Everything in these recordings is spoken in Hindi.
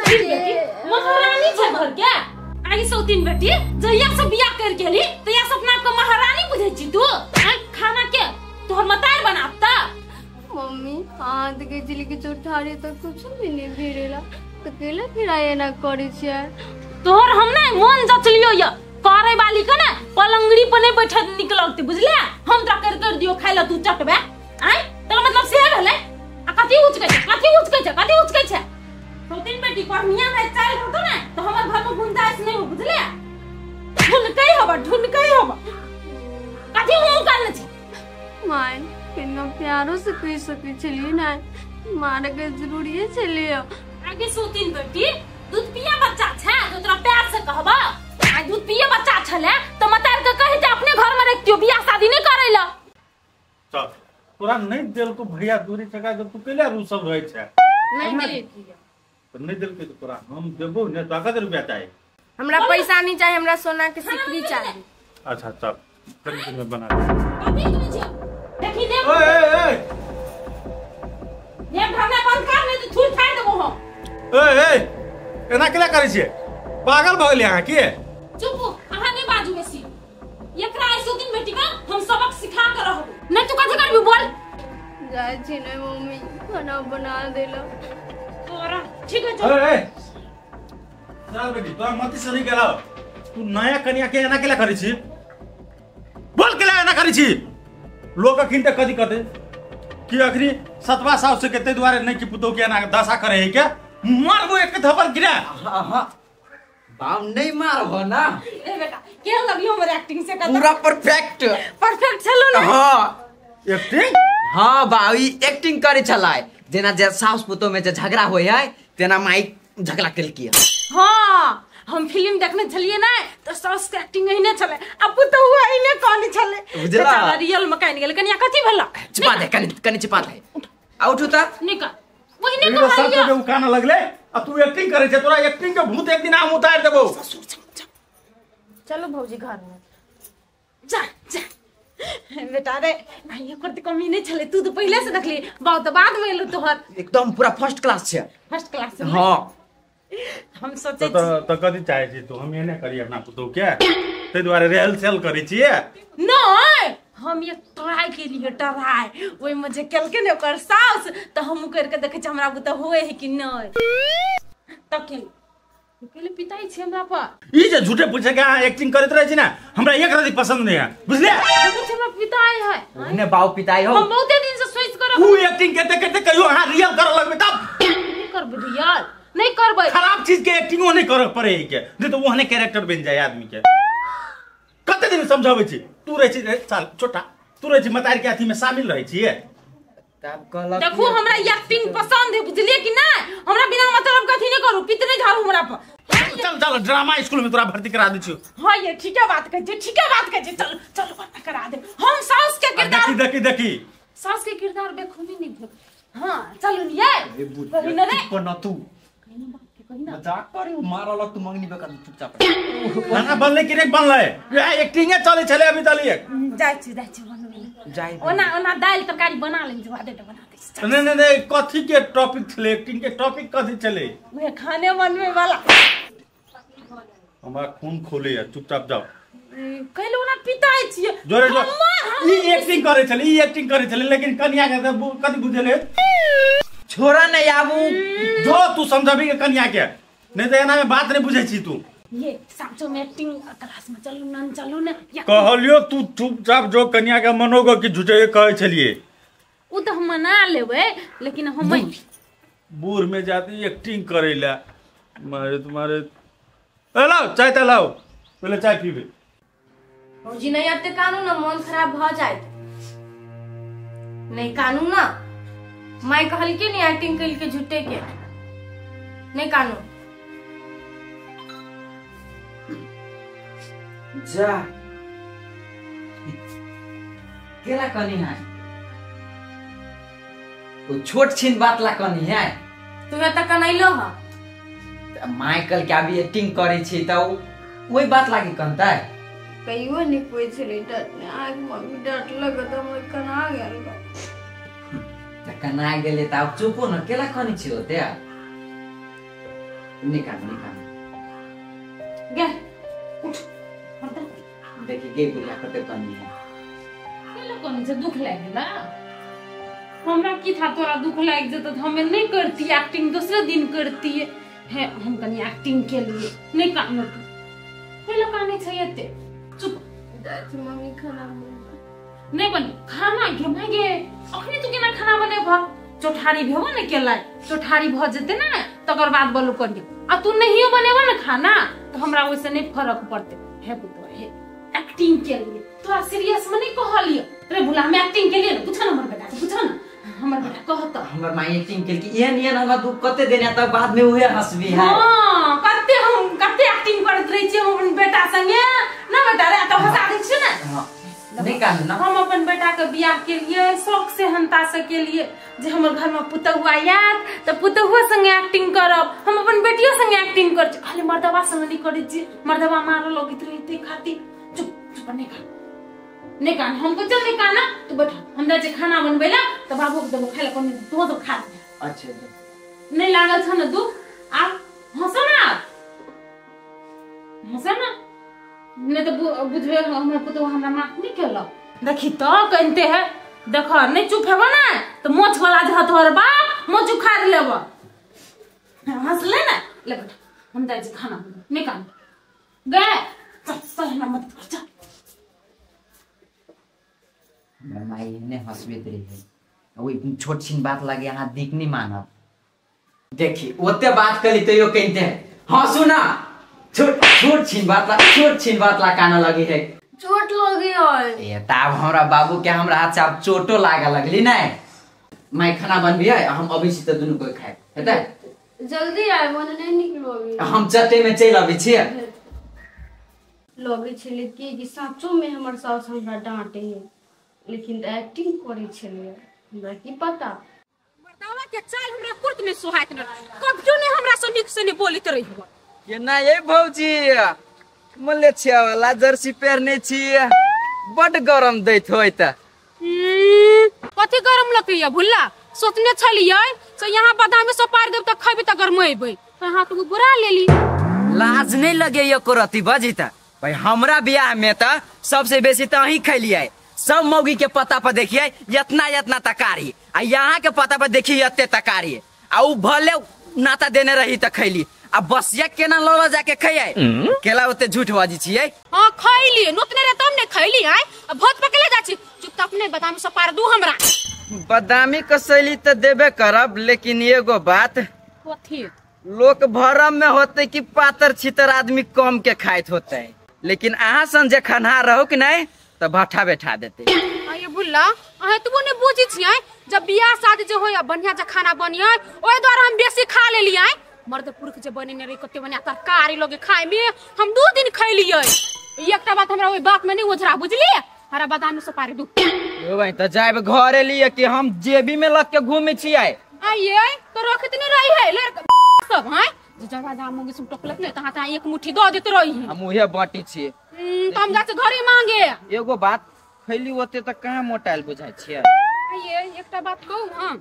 महारानी छै घर के आई सौतीन बेटी जहिया से बियाह कर गेली तहिया से अपना को महारानी बुझै छी तू खाना के तोहर मतार बनाता मम्मी हाथ के चिली के चोठारी तो कुछ भी नहीं भिड़ेला तो केला फिर आए ना करी छै तोहर हम नै मन जचलियो य करे वाली के ना पलंगड़ी पर नै बैठा निकलौते बुझले हम त कर दियो खाइला तू चटबे आय तोरा मतलब से भेलै आ कथि उचकै छै सौतीन बेटी कहिया में चल होतो ना तो हमर घर में गुंजाइश नहीं हो बुझले ढूंढ कई होबा कथि मुंह करने छै माय कितना प्यारो से कह सके चलिए ना मारे के जरूरी है चलिए आगे सौतीन बेटी दूध पिया बच्चा छै जो तोरा प्यार से कहबा आ दूध पिया बच्चा छले तो मतार के कहि जे अपने घर में रखतियो बियाह शादी नहीं करैला चल तोरा नहीं देल को भैया दूरी चका जब तू केला रू सब रहै छै नहीं देली तो नहीं देल के तो तोरा हम देबो ने तो कते रुपया चाहिए हमरा पैसा नहीं चाहिए हमरा सोना के सिकड़ी चाहिए अच्छा चल करीब में बना अभी तुम जे देखी दे ओए ये भावना बंद कर नहीं तो छूट फाड़ देबो हम ओए एना केला करै छियै पागल भ गेली अहाँ की चुप अहाँ नहीं बाजू बेसी एकरा ऐसो दिन बेटी का हम सबक सिखा कर रहब नहीं तू कथि करबी बोल जाय छी ने मम्मी खाना बना देला तोरा ठीक है ओए चल बेटी तोरा मति सही गेला तू नया कन्या के एना केला करै छी बोल केला एना करै छी लोग अखिन तक कथि कहते कि अखनी सतवा साहब से केते दुआरे नहीं कि पुतो के एना दशा करे है क्या मारबो एक थप्पड़ गिरा हां बाम नहीं मारबो ना ए बेटा के लगियो हमर एक्टिंग से पूरा परफेक्ट चलो ना हां एक्टिंग हां बाई एक्टिंग करे छलाय जेना जे सास पुतो में जे झगड़ा होय है तेना माई झगड़ा केल किया हां हम फिल्म देखने चलिए ना तो सास के एक्टिंग एहने चले अब तो हुआ एहने कहनी चले बुझला रियल मकान गेल कनिया कथि भेला छिपा दे कनी छिपा दे आउट होता निका वही ने सब तो जो काना लगले अब तू एक्टिंग करे छे तोरा एक्टिंग के भूत एक दिन हम उतार देबो चलो भौजी घर में जा बेटा रे ये करते कमी नहीं चले तू तो पहले से देखली बहुत बाद में एलो तोहर एकदम पूरा फर्स्ट क्लास छे फर्स्ट क्लास से हां हम सोचे तो कथि चाहे छी तू हम एने करी अपना पुतो के ते द्वारे रेल सेल करी छिए नहीं हम ये ट्राई के लिए ट्राई ओई मुझे केल के ने ओकर सास तो हम करके देखे छ हमरा बुता होए है कि नहीं तब के पहले पिताई छे हमरा पर ई जे झूठे पूछे के एक्टिंग करत रहे छी ना हमरा एक रति पसंद नहीं है बुझले कुछ हमरा पिताई है ने बाऊ पिताई हो हम बहुत दिन से सोच कर तू एक्टिंग करते करते कहियो हां रियल कर लगबे तब नहीं करब रियल नहीं करबै खराब चीज के एक्टिंग नहीं करे पड़े के नहीं तो ओहने कैरेक्टर बन जाए आदमी के कते दिन समझाबै छी तू रहे छी चल छोटा तू रहे छी मतार के अथी में शामिल रहे छी तब कहलक देखो हमरा एक्टिंग पसंद है बुझलिए कि नहीं हमरा बिना मतलब कथि नहीं करू पितने झाड़ू हमरा पर चल चल ड्रामा स्कूल में तोरा भर्ती करा दै छी हां ये ठीक है बात कह चल चल भर्ती करा दे हम सास के किरदार देखी सास के किरदार बेखूबी नहीं भेल हां चलो ये कहि न रे पर न तू मजाक करे मारल तू मंगनी बेकार चुपचाप खाना बनले कि नहीं बनले एक्टिंग चले चले अभी तलिए जाय छी बनबे जाय ओना दाल तरकारी बना ले जो आदे बना दे नहीं कथि के टॉपिक चले एक्टिंग के टॉपिक कथि चले वे खाने बनवे वाला हमारा खून खोले है चुपचाप जाओ कहलो ना पिताई छिए जोरे जो ई एक्टिंग करे चले लेकिन कन्या के कथि बुझले छोरा नहीं आबू जो तू समझाबी के कन्या के नहीं तो एना में बात नहीं बुझे छी तू ये साचो में एक्टिंग क्लास में चलू ना कहलियो तू चुपचाप जो कन्या के मनोगो की झूठे कहे चलिए उ तो हम मना लेबे लेकिन हम बूढ़ में जाती एक्टिंग करेला मारे तुम्हारे लाओ चाय ता लाओ पहले चाय पीबे भौजी नहीं आते कानून ना मन खराब भ जाए नहीं कानून ना मैं कहल के नहीं एक्टिंग कल के झूठे के नहीं कानून जा केला कनी है वो छोट छीन बात ला कनी है तू त कनैलो ह माइकल के अभी एक्टिंग करे छी त वही बात लागी कहता है कहियो नहीं कोई छले डर ने आग मम्मी डर लगत हम कना गेल कना गेले त अब चुपो न केला कनी छी होते निकाल निकाल गे उठ हट देखिए गे बुढ़िया कते कनी है केला कोनी से दुख लागेला हमरा की था तोरा दुख लाग जत त हमें नहीं करती एक्टिंग दूसरे दिन करती है हम कनी एक्टिंग के लिए नहीं काम तू केला काने छै एते चुप दादी मम्मी खाना नहीं बन खाना के मागे अखनी तू केना खाना बनेब चोठारी भेबो ने केला चोठारी भ जते ना तकर बाद बोलू करिए आ तू नहीं बनेबो ना खाना तो हमरा ओइसे नहीं फर्क पड़ते है पुतो है एक्टिंग के लिए तोरा सीरियस में नहीं कहलियो रे भुला हम एक्टिंग के लिए पूछो ना हमर बेटा से पूछो ना हमर बेटा कहत हमर माई एक्टिंग के कि एहन एहन हमरा दुख कते देने तक बाद में उहे हंसबी है हां कते एक्टिंग करत रही छी हम बेटा संगे ना बेटा रे त हंसा दै छी ना हां निकाल ना हम अपन बेटा के बियाह के लिए शौक से हंता से के लिए जे हमर घर में पुतहुआ याद त पुतहुआ संगे एक्टिंग करब हम अपन बेटियो संगे एक्टिंग कर खाली मर्दवा संग नहीं करे छी मर्दवा मारो लगित रही खाती चुप चुप नहीं का हमको चल नहीं का ना तू बैठा हम जा खाना बनबेला त बाबू के देबो खाइला कोनी तो खा अच्छा नहीं लागल छ न तू आ हंसो ना नहीं तो बुझबे हमरा पुतवा हमरा माफ नहीं केला देखी तो कहते है देखो नहीं चुप हेबो ना तो मोछ वाला जह तोहर बाप मोछ उखाड़ लेबो हंस ले ना ले बेटा हम जा खाना निकाल गए चल ना मत कर चल माई ने हंसबे रही है ओई छोट छिन बात लागे अहाँ दिख नहीं मानब देखी ओते बात कली तो यो कहते हैं हंसू ना छोट छिन बात ला काना लगी है चोट लगी और ए तब हमरा बाबू के हमरा हाथ से अब चोटो लागे लगली ना माई खाना बनबी है हम अभी से दुनु कोई खाए हेतै जल्दी आए मन नहीं निकलो अभी हम चट्टे में चल अभी छिए लगे छले कि साचो में हमर सास हमरा डांटे है लेकिन एक्टिंग करे छले हमरा की पता मर्दावा के चाल हमरा कुर्त में सुहाइत न कबजो ने हमरा से निक से ने बोलित रही हो ये ना ये भौजी मले छिया वाला जर्सी पहनने छी बड गरम दैत होय त कथि गरम लकैया भुल्ला सोचने छलियै से यहाँ बादाम से पार देब त खइबे त गरमैबै त हाथ को बुरा लेली लाज नहीं लगे ये कोरती बजी त भाई हमरा बियाह में त सबसे बेसी त अही खैलियै सब मौगी के पता पर देखिए इतना तकारी आ यहाँ के पता पर देखिए इतने तकारी आ उ भले नाता देने रही त खैली आ बस ये केना लोला जाके खइए केला ओते झूठ बाजी छिए हां खइली नोतने रे तुमने खइली आय अब बहुत पकले जाची चुपचाप ने बादाम से पार दू हमरा बादामी कसैली त देबे करब लेकिन एगो बात कथि लोक भरम में होते कि पातर छितर आदमी कम के खाइत होते लेकिन अहाँ सन जे खनहार रहो कि नहीं तो भट्ठा बैठा देते ये बुल्ला अहे तू ने बुझी छियै जब बियाह शादी जे होय बढ़िया जे खाना बनियै ओय द्वारा हम बेसी खा लेलियै मर्द पुरख जे बने रे कते बनिया तरकारी लगे खाए में हम 2 दिन खइलियै एकटा बात हमरा ओय बात में नहीं ओझरा बुझली हरा बादाम से पारे दू ओ भाई त जाब घरे लिए कि हम जेबी में लग के घूमे छियै आइए तो रखत नहीं रही है लड़का सब हैं जे बादाम मुंगे सुन टकलत नहीं तहां ता एक मुट्ठी द देत रही हम उहे बाटी छियै तो हम जाके घरे मांगे एगो बात खैली होते त कहां मोटाइल बुझाय छियै आइए एकटा बात कहू हां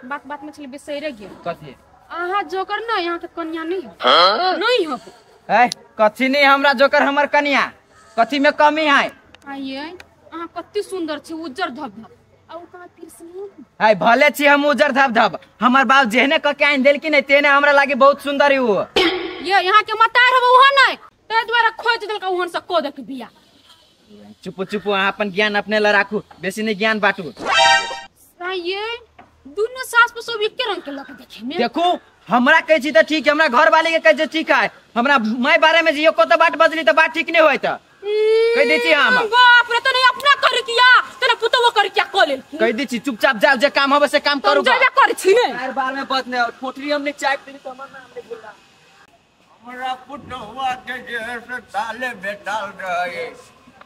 बात में चले बेसैरे गेल कथि आहा जोकर ना यहाँ के कन्या नहीं हो नहीं हो है कथि नहीं हमरा जोकर हमर कन्या कथि में कमी है आइए आहा कत्ते सुंदर छी उज्जर धबधब आ उ कहां तिरसनी है भले छी हम उज्जर धबधब हमर बाप जेहने क के आइन देल कि नहीं तेने हमरा लागे बहुत सुंदर हो ये यहाँ के मतार हो वहां नहीं ते द्वारा खोज देल का वहां से को देख बिया चुप अपन ज्ञान अपने ला राखू बेसी नहीं ज्ञान बांटू आइए दोनों सास पर सब एक रंग के लग देखे में देखो हमरा कह छी त ठीक हमरा घर वाले के कह ठीक है हमरा मैं बारे में जियो को तो बात बदली तो बात ठीक नहीं होय त कह दी छी हम बाप रे तने अपना कर किया तने पुतवा कर क्या को लेल कह दी छी चुपचाप जाओ जे काम होबे से काम करू जा कर छी ने हर बार में बात नहीं ठोठरी हमने चाय पी तो हमर नाम नहीं बोला हमरा पुतवा के जैसे ताले बेटाल रहे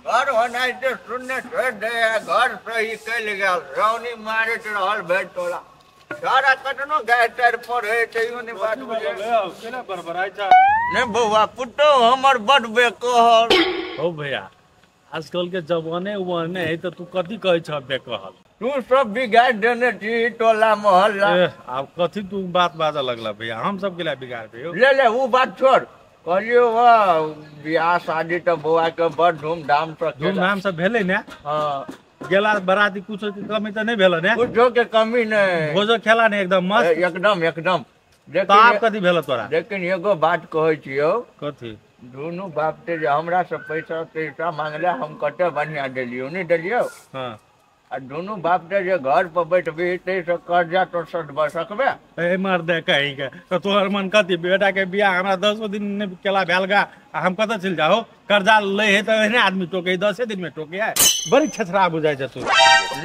घर होनाइ तो सुनने छोड़ दे घर सही कल गया रौनी मारे रहल भेट तोला सारा कतनो गैटर पर है तइयो ने बात बुझे केना बरबराई जा ने बउवा पुतो हमर बड बेकहल हो भैया आजकल के जमाने है तो तू कथी कहै छ बेकहल तू सब बिगाड़ देने थी टोला मोहल्ला। अब कथी तू बात बाजा लगला भैया, हम सब के लिए बिगाड़ पे ले वो बात छोड़। कहलियो वाह ब्याह शादी तो बुआ के बड़ धूमधाम से भेले ने। हाँ गेला बराती कुछ कमी तो नहीं भेल ने, कुछो के कमी नहीं, भोजो खेला ने एकदम मस्त एकदम। तो आप कथी भेल तोरा? लेकिन एगो बात कहै छियो, कथी? दोनों बाप ते जे हमरा से पैसा मांगले हम कते बढ़िया देलियो नहीं देलियो। हाँ आ दोनों बाप ते जे घर पर बैठबी ते से कर्जा तो सदब सकबे। ए मार दे कहीं के तो तोहर मन कथी बेटा के बियाह हमरा 10 दिन ने केला भेलगा, हम कत चल जाओ कर्जा ले है तो एने आदमी टोके 10 दिन में टोके है, बड़ी छछरा बुझाई छ तू।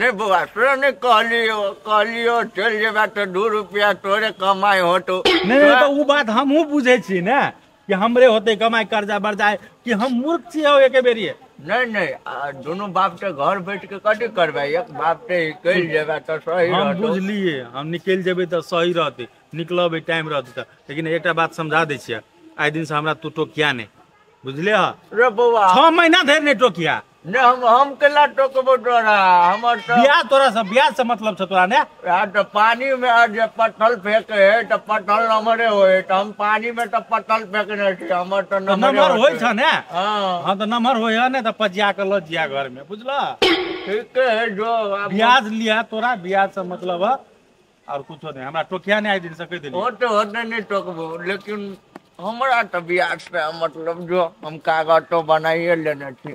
रे बुआ से ने कहलियो चल जेबा तो 2 रुपया तोरे कमाई होतो। नहीं तो वो बात हमहू बुझे छी ने कि हमरे होते कमाई कर्जा बढ़ जाए कि हम मूर्ख छी हो एके बेरी। नहीं दोनों बाप के घर बैठ के कथी करबे, एक बाप ते निकल जेबा तो सही रहतो। हम बुझलिए, हम निकल जेबे तो सही रहते, निकलबे टाइम रहते तो। लेकिन एकटा बात समझा दे छियै, आइ दिन से हमरा तू टोकिया नहीं, बुझले ह? रे बउआ 6 महीना धरि नहीं टोकिया ने, हम केला टोकबो तोरा? हमर तो ब्याह तोरा से ब्याह से मतलब छ तोरा ने। यार तो पानी में जे पत्थर फेंके है तो पत्थर नमरे होए, तो हम पानी में तो पत्थर फेंकने छी, हमर तो नंबर होय छ ने। हां हां तो नंबर होय है ने तो पजिया के लजिया घर में, बुझला? ठीक है जो ब्याज लिया तोरा, ब्याज से मतलब है और कुछ नहीं। हमरा टोकिया नहीं आइ दिन से कह देली होते नहीं टोकबो, लेकिन हमरा तो ब्याज से मतलब जो हम कागज तो बनाइए लेने छी।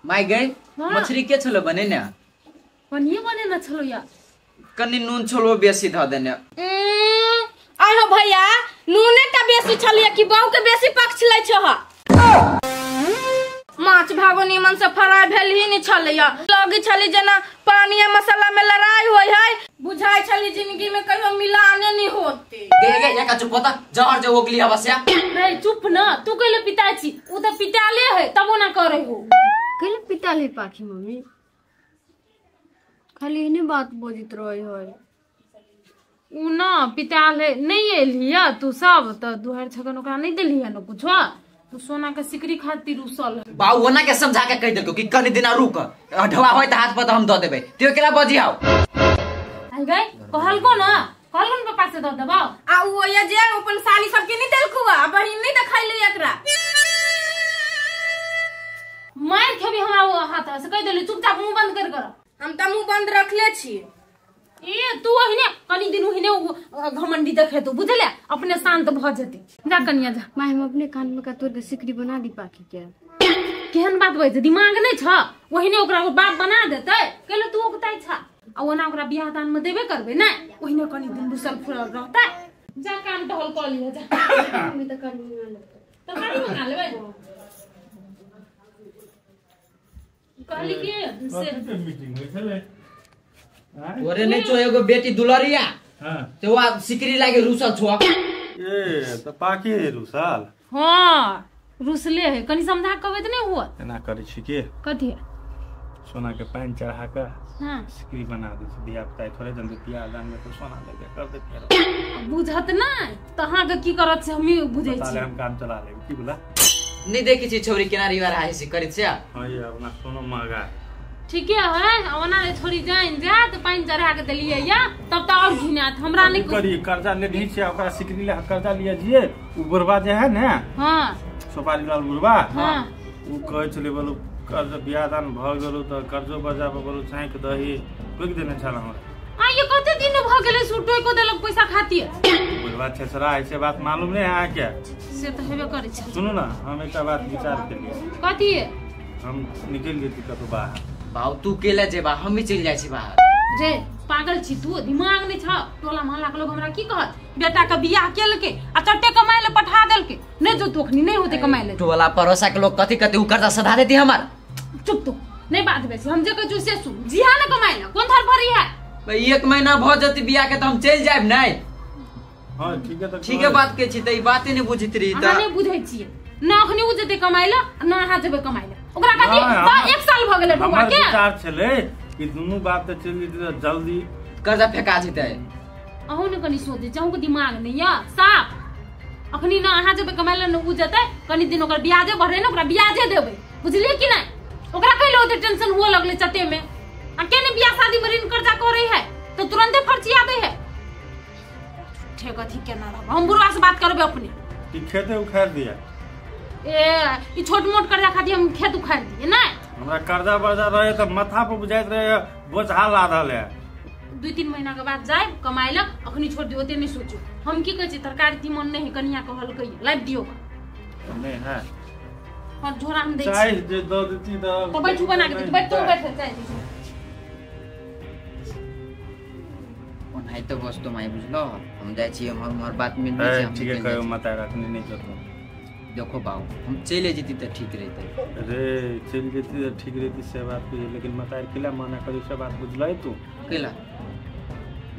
माई गई मछली के छलो बने ने? पनिए बने न छलो या कनी नून छलो बेसी ध देने। आइ हो भैया, नूने का बेसी छलिए कि बाऊ के बेसी पक्ष लै छ? माछ भागो निमन से फ्राई भेल ही नहीं छलिए, लगी छली जना पानी आ मसाला में लड़ाई होय है, बुझाई छली जिंदगी में कहियो मिलाने नहीं होते। गे एका चुप होता जहर जो ओगली हवस्या। नहीं चुप न, तू कहले पिता छी, उ त पिताले है तबो ना करे हो। कहले पिताले पाखी मम्मी खाली इन्हें बात बोजित रहे होय। उ ना पिताले नहीं एलिया तू सब त दुहर छगन ओकरा नहीं देलिया न कुछ। तू सोना के सिकरी खातिर उसल है। बाऊ ओना के समझा के कह देलको कि कनी दिन रुक, ढवा होय त हाथ पर हम द देबे, त्यो केला बजी आओ। आई गई कहलको न, कहलको न पापा से द देबो। आ उ ये जे अपन साली सब के नहीं देलखुआ, बहिन नहीं देखाइले एकरा। मार खेबी हमरा वो हाथ से कह देली चुपचाप मुंह बंद कर। हम त मुंह बंद रखले छी। ए तू ओहिने कनी दिन ओहिने घमंडी देखे तू, बुझले? अपने शांत भ जती। जा कनिया जा। मां हम अपने कान में का तोर के सिकरी बना दी पाखी के। केहन बात होय छै, दिमाग नहीं छ? ओहिने ओकरा बाप बना देतै, कहले तू ओकताई छ। आ ओना ओकरा बियाह दान में देबे करबे नै, ओहिने कनी दिन दूसर फुरल रहतै। जा काम टहल क लियो जा। मैं तो कर नहीं लगता तो गाड़ी मंगा लेबै। कहली के से मीटिंग होय छले। ओरे नहीं छो एगो बेटी दुलरिया। हां तो वा सिकरी लागे रुसल छो। ए तो पाकी रुसाल। हां रुसले है, कनी समझा कहबे त नहीं हुआ। एना करै छी के कथि? सोना के पानी चढ़ा के हां सिकरी बना दे छी, बियाह ताई थोड़े जल्दी बियाह दान में तो सोना लेके कर देते। बुझत नहीं तहां के की करत से हमी बुझै ताले छी। हम काम चला लेब की बोला? नहीं देखी छी छोरी किनारी वाला है से करित से। हां ये अपना सोनो महंगा ठीक है ओना ले छोड़ी जाइन जा तो पानी चढ़ा के देलिए या तब तो और घिनात हमरा नहीं करी कर्जा ले ढी से ओकरा सिकरी ले कर्जा लिया जिए। उ बुरबा जे है ने, हां सोपारी लाल बुरबा, हां उ कहै छले बोलू कर्ज बियाह दान भ गेलो त कर्जो बजा बोलू चाहे के दही रोक देने छला हमरा। आ ये कते दिन भ गेले सुटोय को देलक पैसा खातिर। बुरबा छसरा ऐसे बात मालूम नहीं है क्या? से तो हेबे करे छ। सुनो ना, हम एक बात विचार के लिए कथि हम निकल जेती कतो बाहर। बाऊ तू केला जेबा, हम भी चल जाय छी बाहर। जे पागल छी तू, दिमाग नहीं छ? टोला मोहल्ला के लोग हमरा की कहत? बेटा का बियाह केलके आ चट्टे कमाए ले पठा देलके, नहीं जो तोखनी नहीं होते कमाए ले। टोला परोसा के लोग कथि कथि उ कर्जा सधा देती हमर। चुप तू नहीं बात बेसी, हम जे कहू से सुन। जिहा न कमाए ले कोन थर भरी है? भाई 1 महीना भ जति बियाह के त हम चल जाब नहीं। हां ठीक है, तो ठीक है बात के छी त ई बाते नहीं बुझित रही त। अहाँ नहीं बुझै छियै ना, अखनी उ जते कमाए ले ना अहाँ जेबे कमाए ले। ओकरा कथि त 1 साल भ गेले ढुआ के। विचार छले कि दुनु बात त चल जेती जल्दी कर्जा फेंका जेतै। अहू ने कनी सोचे जाऊ को दिमाग नहीं है साफ। अखनी ना अहाँ जेबे कमाए ले न उ जते, कनी दिन ओकर ब्याजे बढ़े न, ओकरा ब्याजे देबे, बुझलिए कि नहीं? ओकरा कइले होते टेंशन हुआ लगले चटे में। अकेले बियाह शादी में ऋण कर्जा करे है तो तुरंते फर्ची आवे है। ठीक है ठीक है ना हम बुढ़वा से बात करबे अपने। कि खेते उखाड़ दिया ए छोट मोट कर्जा खातिर हम खेत उखाड़ दिए ना। हमरा कर्जा वर्जा रहे तो माथा पर बुझाइत रहे बोझा लादल है। 2-3 महीना के बाद जाए कमाई ला अखनी छोड़ दियो ओते नहीं सोचो। हम की कहै छी तरकारी तीमन नहीं कनिया कहल कई लाइव दियो नहीं है और झोरा हम दे चाय जे दो देती तो बैठू बना के बैठ तू बैठ चाय दी ओनाइ तो वस्तु माई बुझलो हम जाय छी हमर बात में ठीक है कहियो मत रखने नहीं जतो। देखो बाबू हम चले जेती तो ठीक रहते। अरे चल जेती तो ठीक रहती से बात की लेकिन मतार किला माना करी से बात बुझलै तू केला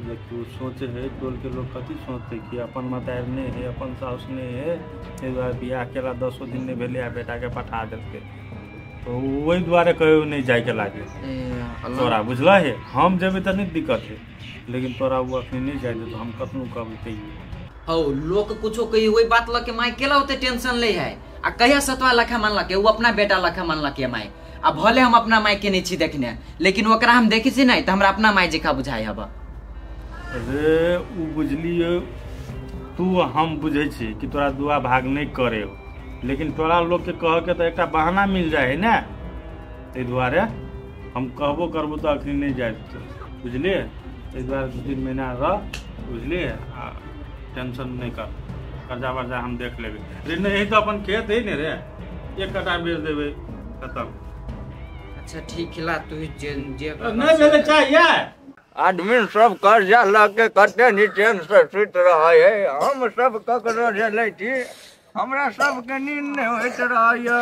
ये तू सोचे है टोल के लोग कथी सोचते कि अपन मतार नहीं है अपन साउस नहीं है ए बार बियाह केला 10 दिन नहीं भेले आ बेटा के पठा देलके तो वही द्वारे कहियो नहीं जाय के लागे तोरा बुझला है। हम जेबे त नहीं दिक्कत है लेकिन तोरा वो अखनी नहीं जाय तो हम कतनु कहबै हो लोग कुछो कही वही बात लके माई केला होते टेंशन ले है आ कहिया सतवा लखा मानला के वो अपना बेटा लखा मानला के माई आ भले हम अपना माई के नहीं छी देखने लेकिन ओकरा हम देखी छी नहीं तो हमरा अपना माई जेका बुझाई हबा। अरे उ बुझलिए तू हम बुझे छी कि तोरा दुआ भाग नहीं करे हो लेकिन तोरा लोग के कह के तो एक बहाना मिल जाए है ना ते द्वारे हम कहबो करबो तो अखनी नहीं जाए बुझलिए। ते द्वारे 2-3 महीना रह बुझलिए टेंशन नहीं कर कर्जा वर्जा हम देख लेबे। अरे नहीं तो अपन खेत है नहीं रे 1 कटा बेच देबे खत्म। अच्छा ठीक खिला तू जे नहीं भेले चाहिए आदमी सब कर्जा लगे कते नीचे से सुत रहा है हम सब ककरो झेलै छी हमरा सब के नींद नहीं होइत रहैया।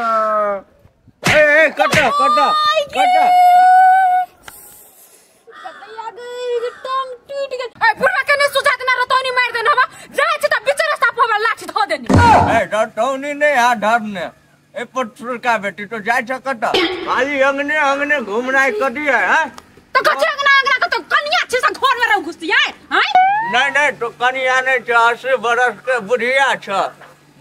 ए कटा कटा कटा टंग टूट गेल ए बुढ़वा के नहीं सुझात ना रतौनी मार देन हवा जाय छ त बिचारा साफ होबा लाठी धो देनी ए रतौनी नहीं आ धरने ए पटुर का बेटी तो जाय छ कटा खाली अंगने अंगने घूमनाई कदी है तो कच्चे अंगना का तो कनिया छी से घर में रह घुसिया है नहीं नहीं तो कनिया नहीं छ 80 बरस के बुढ़िया छ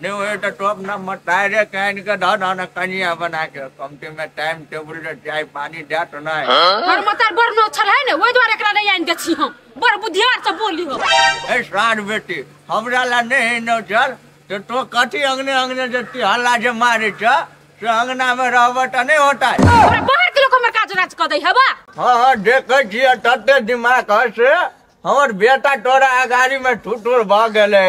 नहीं हुए तो अपना मतारे कहन के धन कनिया बना के कमती में टाइम टेबल रे चाय पानी दे तो नहीं और मतार बर नो छल है ने ओइ द्वारे एकरा नहीं आइन देछि हम बर बुधियार से बोली हो ए सार बेटी हमरा ला नहीं न चल तो कथी अंगने अंगने जति हल्ला जे मारे छ से अंगना में रहबा त नहीं होता है हमरा बाहर के लोग हमर काज राज क दै हबा। हां देखे छियै तते दिमाग है से हमर बेटा तोरा अगाड़ी में ठुठुर भ गेले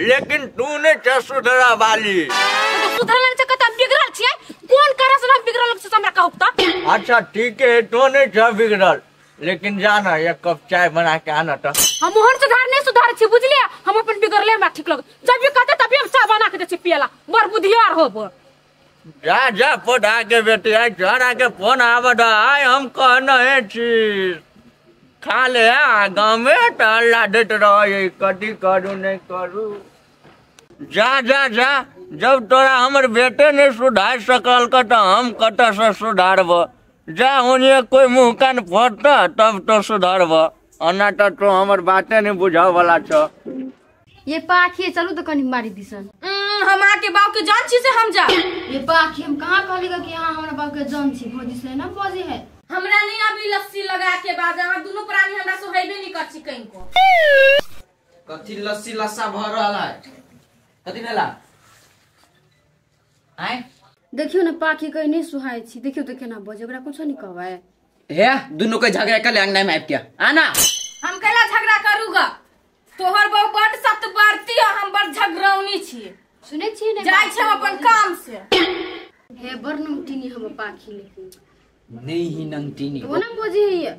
लेकिन तू ने छ सुधरा वाली तो सुधरल छ कत बिगड़ल छियै कोन करे से बिगड़ल छ हमरा कहू त। अच्छा ठीक है तो ने छ बिगड़ल लेकिन जाना एक कप चाय बना के आना तो हम मोहन सुधार नहीं सुधार छी बुझलिए हम अपन बिगड़ले हमरा ठीक लग जब भी कहते तब हम चाय बना के दे छी पियला बर बुधियार होब जा जा पढ़ा के बेटी आई जरा के फोन आवा आय हम कहना है छी खा ले गाँव में तो अल्लाह देते रहो कथी करू नहीं करू जा जा जा जब तोरा हमर बेटे नहीं सुधार सकल तो हम कत से सुधारब जा उन्हें कोई मुँह कान फोड़त तब तो सुधारब अना तो हमर बाते नहीं बुझा वाला छ। ये पाखी चलू तो कनी मारी दिसन हम आके बाप के जान छी से हम जा ये पाखी हम कहाँ कहलिगा कि हाँ हमरा बाप के जान छी भोजी से ना भोजी है हमरा नहीं अभी लस्सी लगा के बाद अहाँ दोनों प्राणी हमरा सोहैबे नहीं कर छी कहीं को कथी लस्सी लस्सा भ रहल है कथी भेला आय देखियो ना पाखी कहीं नहीं सुहाय छी देखियो तो केना बजे ओकरा कुछो नहीं कहबै हे दुनु कोई झगड़ा कर ले अंगना में आब के आना हम कैला झगड़ा करूगा तोहर बहु बड़ सत बारती हम बड़ झगड़ौनी छी सुने छी ने जाय छै अपन काम से हे बड़ नमटीनी हम पाखी लेकिन नहीं ही नंगटीनी वो ना बजे है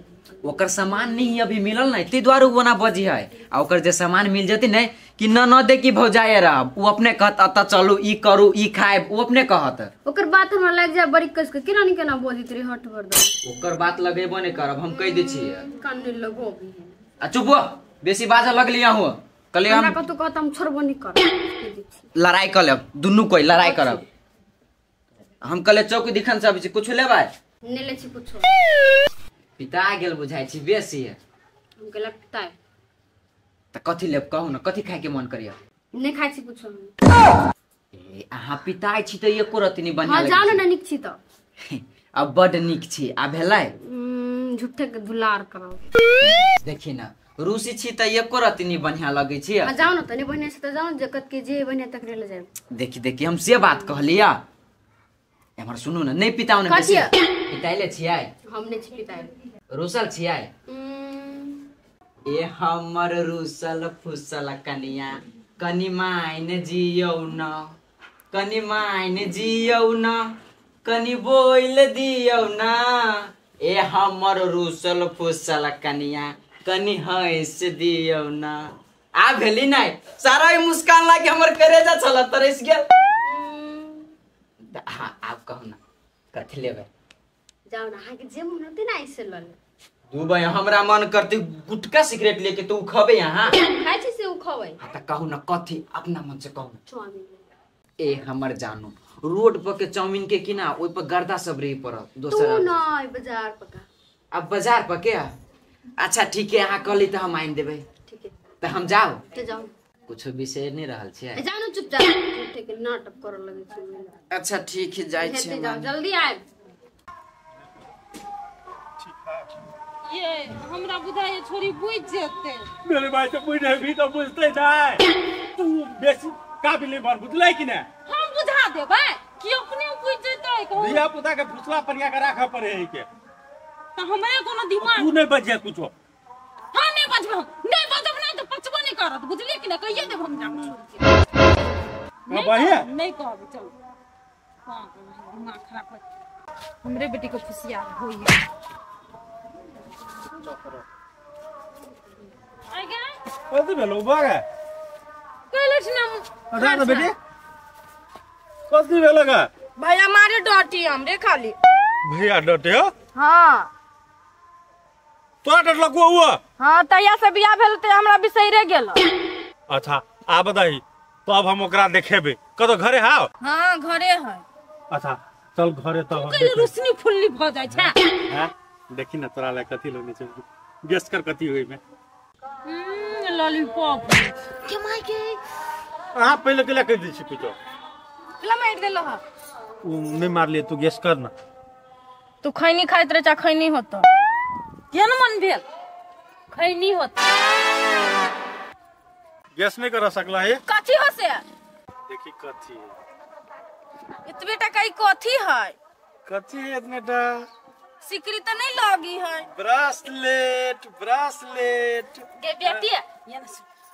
ओकर सामान नहीं अभी मिलल नहीं ते द्वारा वो ना बजी है आ ओकर जे सामान मिल जती नहीं कि न दे की भौजाए रह वो अपने कहत अत चलू ई करू ई खाए वो अपने कहत ओकर बात हमरा लग जाए बड़ी कस के केना नहीं केना बोली तेरे हट भर दो ओकर बात लगेबो नहीं करब हम कह दे छी कान नहीं लगो भी है आ चुप हो बेसी बाजा लगली हो कले हमरा हम कतो कहत हम छोड़बो नहीं कर लड़ाई कर लेब दुनु कोई लड़ाई करब हम कले चौकी दिखन सब कुछ लेबै ने ले छी पूछो पिता गेल बुझाई छी बेसी है हम के लगता है त कथी लेब कहू न कथी खाए के मन करिया नहीं खाई छी पूछो ए अहाँ पिता छी त एको रति नहीं बनिया हां जानो ना निक छी तो अब बड निक छी आ भेलै तुम झूठे के दुलार करो। देखी ना रूसी छी त एको रति नहीं बढ़िया लगे छी। जाओ ना तनी बढ़िया से त जाओ जगत के जे बढ़िया तक ले जाए। देखी देखी हम से बात कहलिया हमर सुनू ना नहीं पिताओ ने बेसी पिताइले छियै हम नहीं छी पिताई रूसल छियै। ए हमर रूसल फुसल कनिया कनी माइन जियौ न कनी माइन जियौ न कनी बोइल दियौ न ए हमर रूसल फुसल कनिया कनी हंस दियौ न। आ भेली नहीं सारा मुस्कान लागे हमर करेजा छल तरस गेल। हाँ आप कहू ना कथी लेबै जाओ ना हां के जे मन होते ना ऐसे ल ले दू भाई हमरा मन करते गुटका सिगरेट लेके तू खबे यहाँ खाइ छी से उ खबै त कहू ना कथी अपना मन से कहू। चाउमीन ए हमर जानू रोड पर के चाउमीन के किना ओइ पर गर्दा सब रही पड़त दोसर तू नहीं बाजार पका अब बाजार पर के अच्छा ठीक है यहाँ कहली त हम आइन देबै ठीक है त हम जाओ तो जाओ कुछ विषय नहीं रहल छै जानो चुपचाप झूठे के नाटक कर लगे छी। अच्छा ठीक है जाय छै जाओ जल्दी आए। ये हमरा बुझाय छोरी बुझ जेते। मेरे भाई तो बुझे भी तो बुझते नहीं तू बेसी काबिल भर बुझले कि ना हम बुझा देबै कि अपने बुझ जेते कहू दिया पुता के फुसला पनिया के राखा पड़े है के त हमरे कोनो दिमाग तू नहीं बजिया कुछो। हां नहीं बजबो नहीं बजब नहीं तो पचबो नहीं करत बुझली कि ना कहिए देब हम जान छोड़ का बहिया नहीं कहब चल हां दिमाग खराब हो हमरे बेटी को खुशिया होई आगे कथी भेलो बागा कइलछ ना अरे ना बेटी कथी भेलो का भैया मारे डटी हमरे खाली। भैया डटे हो हाँ तोरा डटल को हुआ हाँ तैया से बियाह भेल ते हमरा बिसैरे गेल। अच्छा आ बताई तो अब हम ओकरा देखेबे कतो घरे हाओ। हाँ घरे है। अच्छा चल घरे तो हम कइले रोशनी फुल्ली भ जाय छै। हां देखी ना तोरा ले कथी लोने छै गेस कर कथी होई में लॉलीपॉप के माय के हां पहले केला कर दी छी कुछो केला मार देलो हा नहीं मार लिए तू गेस कर ना तू खैनी खाइत रे चा खैनी होत केन मन भेल खैनी होत गेस नहीं कर सकला है कथी हो से देखी कथी इतबे टका ई कथी है कथी है इतने टा सिकरी तो नहीं लगी है। ब्रेसलेट ब्रेसलेट के बेटी ये ना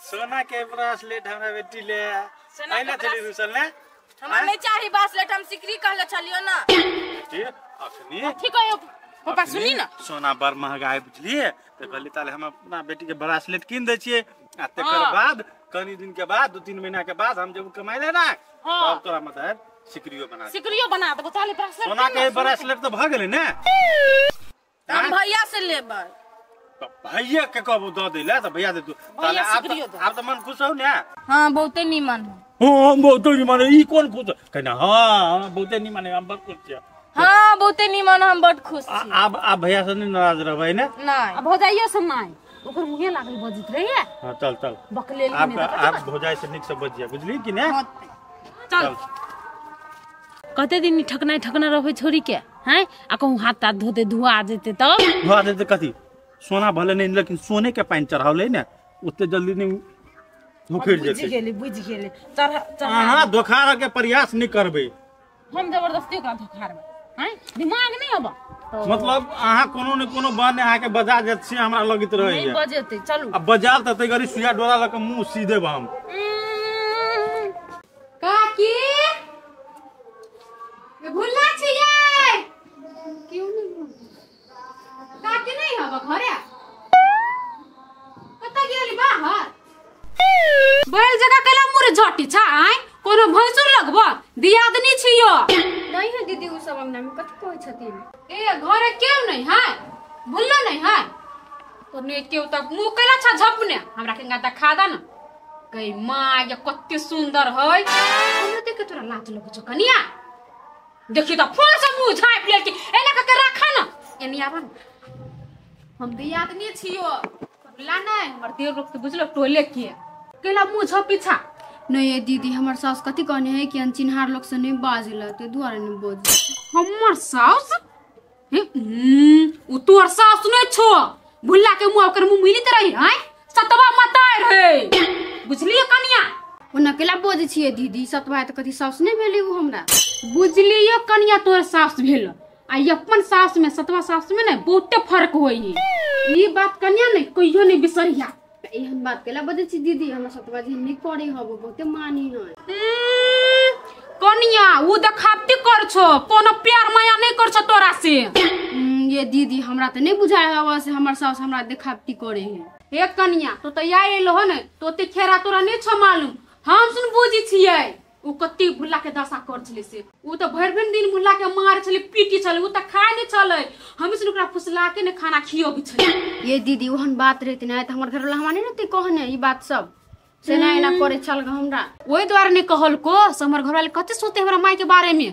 सोना के ब्रेसलेट हमरा बेटी ले आइना चली रुसल ने हमरा नहीं चाहिए ब्रेसलेट हम सिकरी कहले चलियो ना बेटी अखनी ठीक है पापा सुनी ना सोना बड़ महंगा है बुझलिए तो कहली ताले हम अपना बेटी के ब्रेसलेट किन दे छिए आ तकर बाद कनी दिन के बाद 2-3 महीना के बाद हम जब कमाई ले ना तब तोरा मतलब सिकरियो बना दे चल ब्रेसलेट सोना के ब्रेसलेट तो भ गेलै ने हम भैया से लेबै भैया के कब द देला तो भैया दे तू ताले आप तो मन खुश हो ना। हां बहुते नीमन हां बहुते नीमन ई कोन खुश कहना हां बहुते नीमन हम बड़ खुश छियै। हां बहुते नीमन हम बड़ खुश छी। आप भैया से नहीं नाराज रहबै ने नहीं अब हो जाइए समय ओकर मुहे लागल बजित रहिए। हां चल चल बकलेल आप भौजाई से निक से बजिया बुझली कि ने चल कते दिन ठकना रहै छोरी के हैं आ कहूं हाथ तात धोते धुआ आ जेते तब धुआ देते कथी सोना भले नहीं लेकिन सोने के पानी चढ़ावले ने उतने जल्दी नहीं धोखिर जेते बुझ गेली चढ़ हां धोखार के प्रयास नहीं करबे हम जबरदस्ती ओकरा धोखार में हैं दिमाग नहीं अब मतलब अहाँ कोनो न कोनो बने आके बजा जेत छी हमरा लगित रहै नहीं बजेते चलू अब बजाल त तै गरी सुइया डोरा ल के मुंह सीधे हम काकी ये भूलना छिए क्यों नहीं काकी नहीं हबा घरे कत गेली बाहर बैल जगह कला मुरे झटी छ आइ कोनो भैंसुर लगबो दियादनी छियो नहीं है दीदी उ सब अंगना में कथी कहै छथिन ए घरे केउ नहीं है भूलना नहीं है तो ने केउ तक मुंह कला छ झपने हमरा के गाता खादा न गई मां ये कत्ते सुंदर है हमरा देख के तोरा लाज लगो छ कनिया देखि त फोन से मुंह झाप ले के एना के राखा न एनी आबन हम दियादनी छियो ला नहीं हमर देर लोग तो बुझलो टोले के केला मुंह झपी छ नहीं दीदी हमर सास कथी कहने है कि अनचिन्हार लोग से नहीं बाजिला ते दुआरे नहीं बोज हमर सास उ तोर सास नै छो भुल्ला के मुंह ओकर मुंह मिलित रही हैं सतवा मताय रे बुझलिए कनिया ओना केला बोझ छिए दीदी सतवा त कथि सास नै भेली उ हमरा बुझलिए कनिया तोर सास भेल आ अपन सास में सतवा सास में ना बहुते फर्क होई है ई बात कनिया नै कहियो नै बिसरिया एहन बात केला बोझ छी दीदी हमरा सतवा जी नै करे हबो बहुते मानी है कनिया उ देखावटी कर छो कोनो प्यार माया नै कर छो तोरा से ये दीदी हमरा त नै बुझाय हवा से हमर सास हमरा देखावटी करे है हे कनिया तो त आइ एलो हो नै तोते खेरा तोरा नै छ मालूम हम सुन बुझी छियै उ कत्ती भुल्ला के दशा कर छले से उ त भर दिन भुल्ला के मार छले पीटी छले उ त खाय नै छले हम सुन ओकरा फुसला के ने खाना खियोबी छले ये दीदी ओहन बात रहते ना त हमर घर वाला हमरा नै रहते कहने ई बात सब से ना एना करे छल हमरा ओइ द्वारा नै कहल को हमर घर वाले कते सोते हमरा माई के बारे में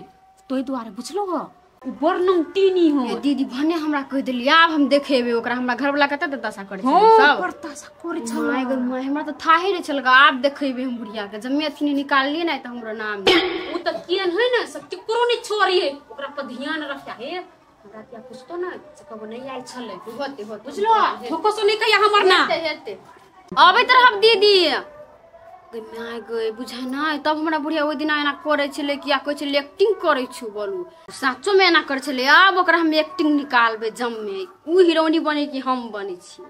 तोइ द्वारा बुझलो हो उ बरनम टीनी हो ये दीदी भने हमरा कह देली आब हम देखेबे ओकरा हमरा घर वाला कते दशा करे हो सब परतासा करे छल माय ग माय हमरा त थाहे रे छल आब देखेबे हम बुढ़िया के जम्मे अथी निकाल लिए ना त हमरो नाम उ त कियन है ना सब केकरो नै छोरी है ओकरा पर ध्यान रखया है हमरा क्या कुछ तो ना से कबो नै आइ छले होते बुझलो ठोको सो नै कहिया हमर ना हेते अबे त हम दीदी माय गए बुझा ना तब हमरा बुढ़िया ओइ दिन एना करे छले किया कहै छले एक्टिंग करे छु बोलू साचो में एना करे छले अब ओकरा हम एक्टिंग निकालबे जम में उ हीरोइनी बने कि हम बने छी